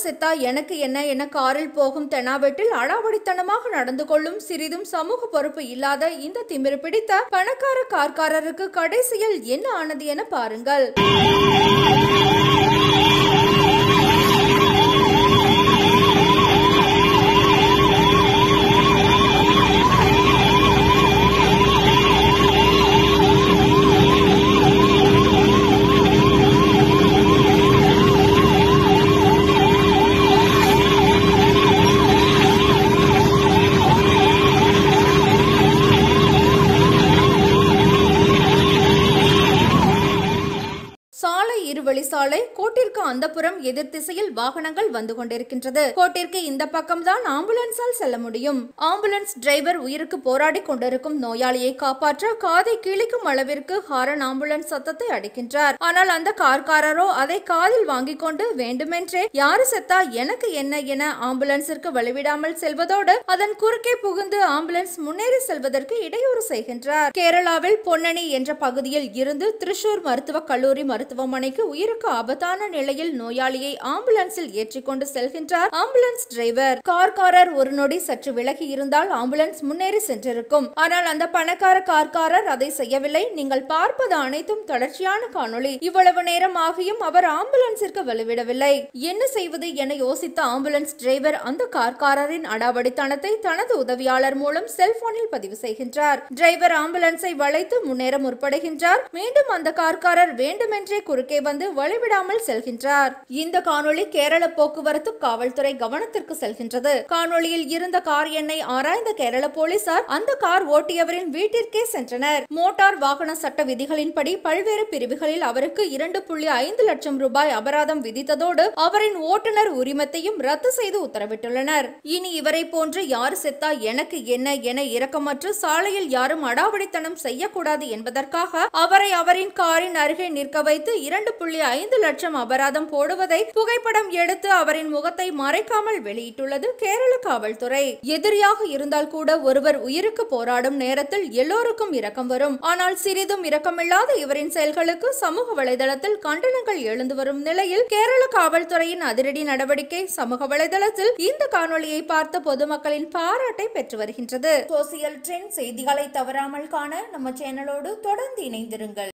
செத்தா எனக்கு என்ன என காரில் போகும் தெனாவெட்டில் அடாவடித்தனமாக நடந்து கொள்ளும் சிறிதும் சமூக பொறுப்பு இல்லாத இந்த திமிரு பிடித்த பணக்கார கார்காரருக்கு கடைசியில் என்ன ஆனது என பாருங்கள். சாலை இருவழி சாலை. கோட்டிற்கு அந்தப்புறம் எதிர் திசையில் வாகனங்கள் வந்து கொண்டிருக்கின்றது. கோட்டிற்கு இந்த பக்கம்தான் ஆம்புலன்ஸால் செல்ல முடியும். ஆம்புலன்ஸ் டிரைவர் உயிருக்கு போராடி கொண்டிருக்கும் நோயாளியை காப்பாற்ற காதை கிழிக்கும் அளவிற்கு ஹாரன் ஆம்புலன்ஸ் சத்தத்தை அடிக்கின்றார். ஆனால் அந்த கார்காரரோ அதை காதில் வாங்கிக் கொண்டு வேண்டுமென்றே யாரு செத்தா எனக்கு என்ன என ஆம்புலன்ஸிற்கு வழிவிடாமல் செல்வதோடு அதன் குறுக்கே புகுந்து ஆம்புலன்ஸ் முன்னேறி செல்வதற்கு இடையூறு செய்கின்றார். கேரளாவில் பொன்னணி என்ற பகுதியில் இருந்து திருச்சூர் மருத்துவக் கல்லூரி மருத்துவமனைக்கு உயிருக்கு ஆபத்தான நிலையில் நோயாளியை ஆம்புலன்ஸில் ஏற்றிக்கொண்டு செல்கின்றார் ஆம்புலன்ஸ் டிரைவர். கார்காரர் ஒரு நொடி சற்று விலகி இருந்தால் ஆம்புலன்ஸ் முன்னேறி சென்றிருக்கும். ஆனால் அந்த பணக்கார கார்காரர் அதை செய்யவில்லை. நீங்கள் பார்ப்பது அனைத்தும் தொடர்ச்சியான காணொளி. இவ்வளவு நேரம் ஆகியும் அவர் ஆம்புலன்ஸிற்கு வலுவிடவில்லை. என்ன செய்வது என யோசித்த ஆம்புலன்ஸ் டிரைவர் அந்த கார்காரரின் அடாவடித்தனத்தை தனது உதவியாளர் மூலம் செல்போனில் பதிவு செய்கின்றார். டிரைவர் ஆம்புலன்ஸை வளைத்து முன்னேற முற்படுகின்றார். மீண்டும் அந்த கார்காரர் வேண்டுமென்றே குறுக்கே வந்து வழிவிடாமல் செல்கின்றார். இந்த காணொளி கேரள போக்குவரத்து காவல்துறை கவனத்திற்கு செல்கின்றது. காணொளியில் இருந்த கார் எண்ணை ஆராய்ந்த கேரள போலீசார் அந்த கார் ஓட்டியவரின் வீட்டிற்கே சென்றனர். மோட்டார் வாகன சட்ட விதிகளின்படி பல்வேறு பிரிவுகளில் அவருக்கு 2.5 லட்சம் ரூபாய் அபராதம் விதித்ததோடு அவரின் ஓட்டுநர் உரிமத்தையும் ரத்து செய்து உத்தரவிட்டுள்ளனர். இனி இவரை போன்று யாரு செத்தா எனக்கு என்ன என இரக்கமற்று சாலையில் யாரும் அடாவடித்தனம் செய்யக்கூடாது என்பதற்காக அவரை அவரின் காரின் அருகே நிற்க வைத்து 2.5 லட்சம் அபராதம் போடுவதை புகைப்படம் எடுத்து அவரின் முகத்தை மறைக்காமல் வெளியிட்டுள்ளது கேரள காவல்துறை. எதிரியாக இருந்தால் கூட ஒருவர் உயிருக்கு போராடும் நேரத்தில் எல்லோருக்கும் இரக்கம் வரும். ஆனால் சிறிதும் இரக்கமில்லாத இவரின் செயல்களுக்கு சமூக வலைதளத்தில் கண்டனங்கள் எழுந்து வரும் நிலையில் கேரள காவல்துறையின் அதிரடி நடவடிக்கை சமூக வலைதளத்தில் இந்த காணொளியை பார்த்த பொதுமக்களின் பாராட்டை பெற்று வருகின்றது. சோசியல் ட்ரெண்ட் செய்திகளை தவறாமல் காண நம்ம சேனலோடு தொடர்ந்து இணைந்திருங்கள்.